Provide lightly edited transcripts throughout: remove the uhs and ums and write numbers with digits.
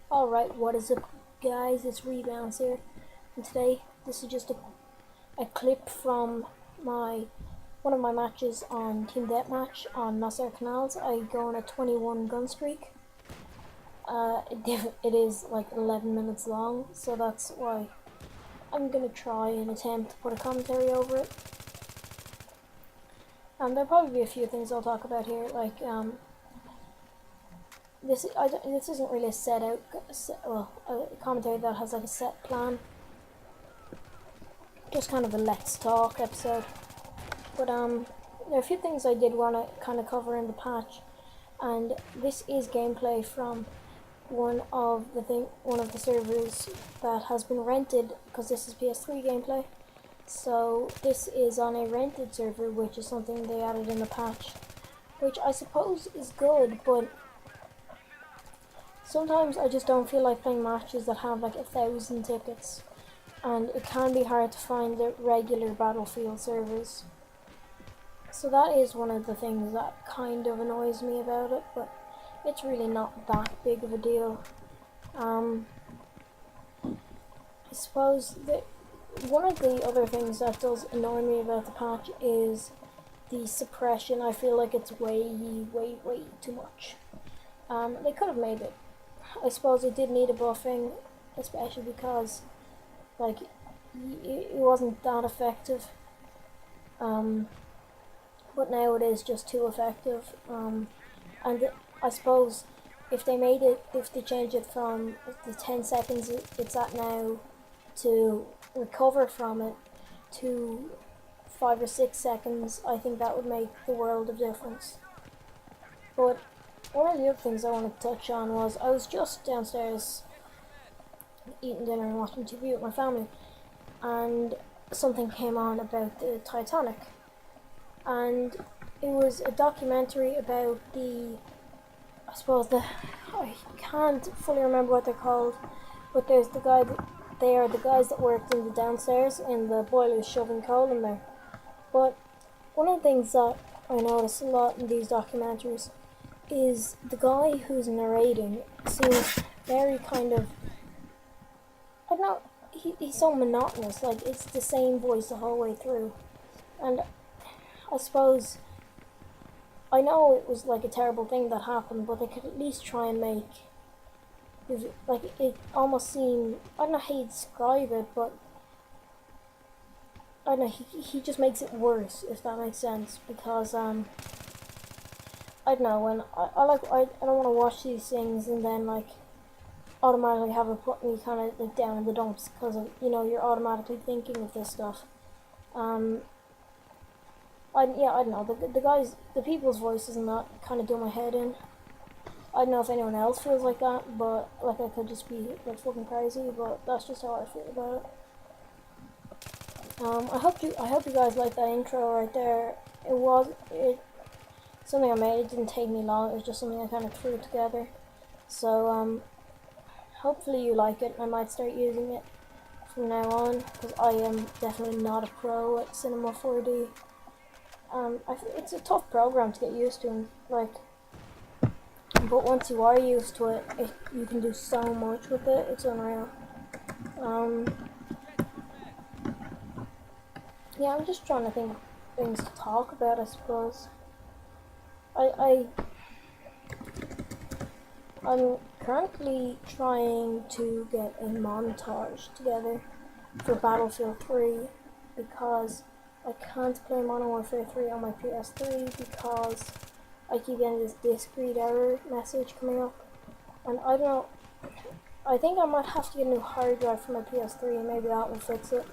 Alright, what is up guys, it's oReBouNdZo here, and today this is just a clip from one of my matches on Team Deathmatch on Nasser Canals. I go on a 21 gun streak. It is like 11 minutes long, so that's why I'm gonna try and attempt to put a commentary over it. And there'll probably be a few things I'll talk about here, like this isn't really a commentary that has like a set plan. Just kind of a let's talk episode. But there are a few things I did want to kind of cover in the patch, and this is gameplay from one of the servers that has been rented, because this is PS3 gameplay. So this is on a rented server, which is something they added in the patch, which I suppose is good, but sometimes I just don't feel like playing matches that have like 1,000 tickets, and it can be hard to find the regular Battlefield servers. So that is one of the things that kind of annoys me about it, but it's really not that big of a deal. I suppose that one of the other things that does annoy me about the patch is the suppression. I feel like it's way too much. They could have made it. I suppose it did need a buffing, especially because like it wasn't that effective. But now it is just too effective. And I suppose if they changed it from the 10 seconds it's at now to recover from it to 5 or 6 seconds, I think that would make the world of difference. But one of the other things I wanted to touch on was I was just downstairs eating dinner and watching TV with my family, and something came on about the Titanic, and it was a documentary about I can't fully remember what they're called, but there's they are the guys that worked in the downstairs in the boilers shoving coal in there. But one of the things that I notice a lot in these documentaries is the guy who's narrating seems very kind of, I don't know, he's so monotonous, like it's the same voice the whole way through. And I suppose, I know it was like a terrible thing that happened, but they could at least try and make it almost seem, I don't know how you describe it, but I don't know, he just makes it worse, if that makes sense, because I don't know, when I don't want to watch these things and then like automatically have it put me kind of like down in the dumps, because you're automatically thinking of this stuff. I don't know, the people's voices and that kind of do my head in. I don't know if anyone else feels like that, but like I could just be like fucking crazy, but that's just how I feel about it. I hope you guys like that intro right there. It something I made. It didn't take me long. It was just something I kind of threw together. So hopefully you like it. I might start using it from now on, because I am definitely not a pro at Cinema 4D. It's a tough program to get used to, but once you are used to it, you can do so much with it. It's unreal. Yeah, I'm just trying to think of things to talk about, I suppose. I'm currently trying to get a montage together for Battlefield 3, because I can't play Modern Warfare 3 on my PS3 because I keep getting this disk read error message coming up, and I don't know, I think I might have to get a new hard drive for my PS3 and maybe that will fix it.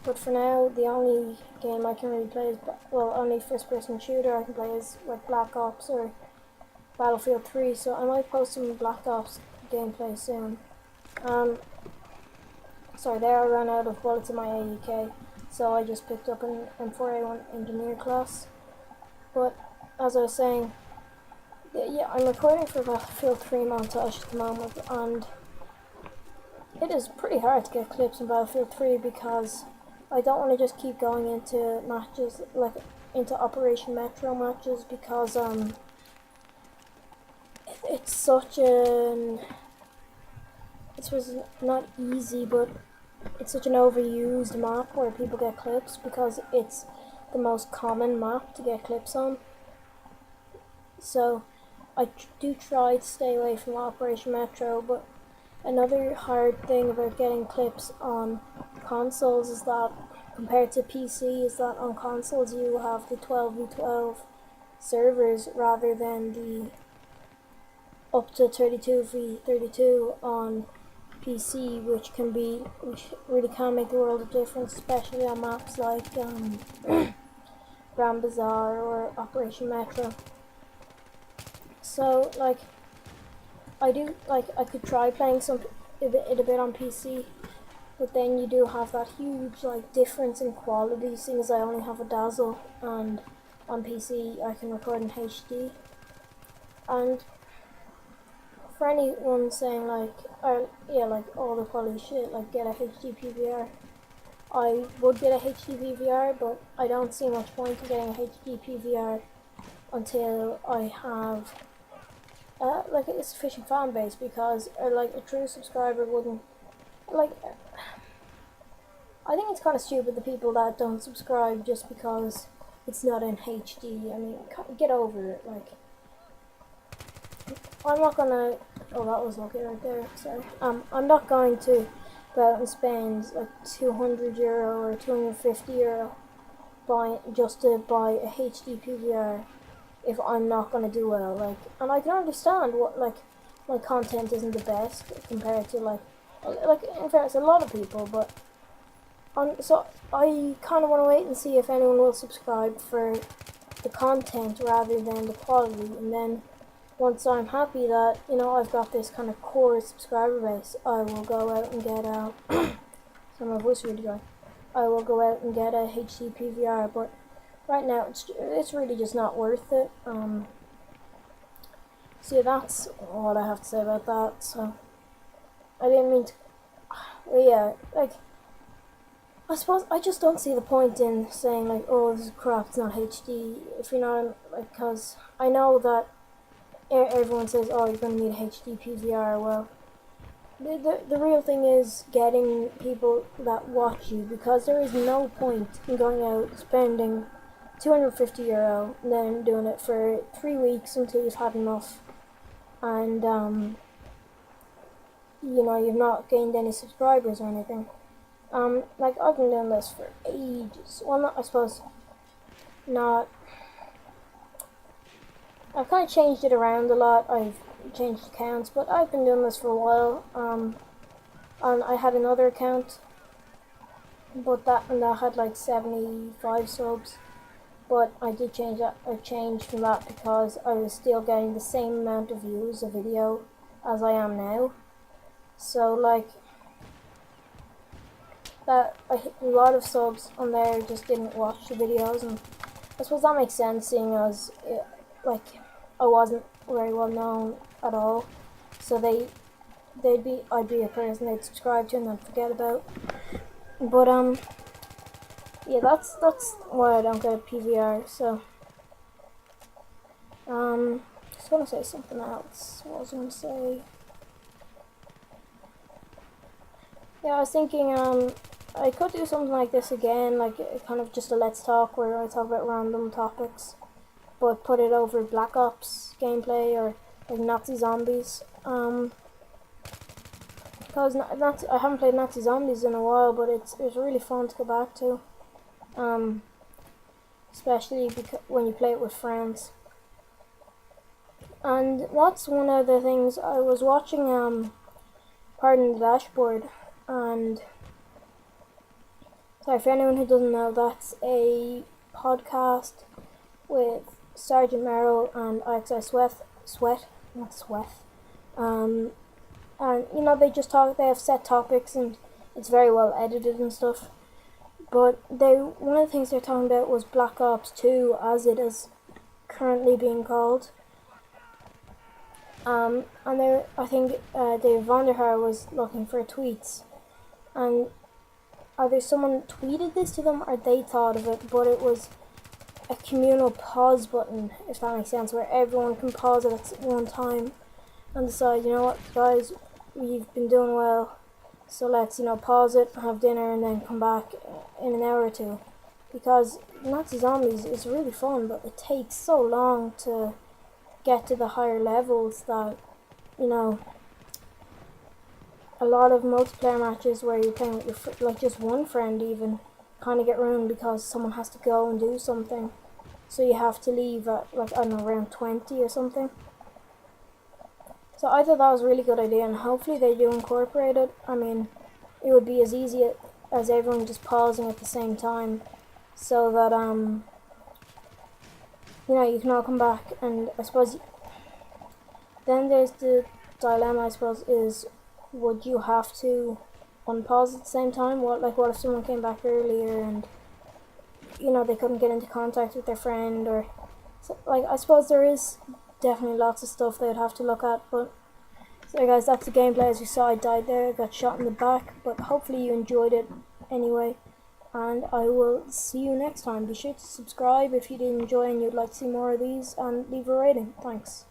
But for now, the only game I can really play is, only first person shooter I can play is like Black Ops or Battlefield 3, so I might post some Black Ops gameplay soon. Sorry, there I ran out of bullets in my AEK, so I just picked up an M4A1 engineer class. But as I was saying, yeah, I'm recording for Battlefield 3 montage at the moment, and it is pretty hard to get clips in Battlefield 3 because I don't want to just keep going into matches, like into Operation Metro matches, because it's such an this was not easy, but it's such an overused map where people get clips because it's the most common map to get clips on. So I do try to stay away from Operation Metro, but another hard thing about getting clips on consoles is that, compared to PC, is that on consoles you have the 12v12 servers rather than the up to 32v32 on PC, which really can make the world of difference, especially on maps like Grand Bazaar or Operation Metro. So like I could try playing it a bit on PC, but then you do have that huge like difference in quality, seeing as I only have a Dazzle, and on PC I can record in HD. And for anyone saying like all the quality shit, like get a HD PVR, I would get a HD PVR, but I don't see much point in getting a HD PVR until I have like a sufficient fan base, because like a true subscriber wouldn't like. I think it's kind of stupid the people that don't subscribe just because it's not in HD. I mean, get over it. Like, I'm not gonna. Oh, that was lucky right there. Sorry. I'm not going to go out and spend like €200 or €250 just to buy a HD PVR if I'm not gonna do well. Like, and I can understand what like my content isn't the best compared to like in fairness a lot of people, but so I kind of want to wait and see if anyone will subscribe for the content rather than the quality, and then once I'm happy that, you know, I've got this kind of core subscriber base, I will go out and get a so my voice really dry. I will go out and get a HD PVR, but right now it's really just not worth it. So yeah, that's what I have to say about that. So I didn't mean to. Well, yeah, like I suppose I just don't see the point in saying like, oh, this is crap, it's not HD. If you know, like, because I know that everyone says, oh, you're going to need a HD PVR. Well, the real thing is getting people that watch you, because there is no point in going out spending €250 and then doing it for 3 weeks until you've had enough, and you know, you've not gained any subscribers or anything. Like, I've been doing this for ages. Well, not, I suppose not. I've kind of changed it around a lot. I've changed accounts, but I've been doing this for a while. And I had another account, but that had like 75 subs. But I did change that. I changed from that because I was still getting the same amount of views a video as I am now. So like that, I hit a lot of subs on there just didn't watch the videos, and I suppose that makes sense, seeing as like I wasn't very well known at all. So I'd be a person they'd subscribe to and then forget about. But yeah, that's why I don't get a PVR. So just gonna say something else. What was I gonna say? Yeah, I was thinking I could do something like this again, like kind of just a let's talk where I talk about random topics, but put it over Black Ops gameplay or like Nazi zombies. Because I haven't played Nazi zombies in a while, but it's really fun to go back to. Especially when you play it with friends. And that's one of the things I was watching. Pardon the Dashboard, and sorry for anyone who doesn't know, that's a podcast with Sergeant Merrill and IXI Sweat, not Sweat. And you know, they just talk. They have set topics, and it's very well edited and stuff. But one of the things they're talking about was Black Ops 2, as it is currently being called. And I think Dave Vonderhaar was looking for tweets, and either someone tweeted this to them or they thought of it, but it was a communal pause button, if that makes sense, where everyone can pause it at one time and decide, you know what, guys, we've been doing well, so let's, pause it, have dinner, and then come back in an hour or two. Because Nazi Zombies is really fun, but it takes so long to get to the higher levels that, you know, a lot of multiplayer matches where you're playing with your like just one friend even kind of get ruined because someone has to go and do something, so you have to leave at, like, I don't know, around 20 or something. So I thought that was a really good idea, and hopefully they do incorporate it. I mean, it would be as easy as everyone just pausing at the same time, so that you can all come back. And I suppose then there's the dilemma, I suppose, is would you have to unpause at the same time? What if someone came back earlier and they couldn't get into contact with their friend, or so, I suppose there is definitely lots of stuff they would have to look at. But so guys, that's the gameplay. As you saw, I died there, I got shot in the back, but hopefully you enjoyed it anyway, and I will see you next time. Be sure to subscribe if you did enjoy and you'd like to see more of these, and leave a rating. Thanks.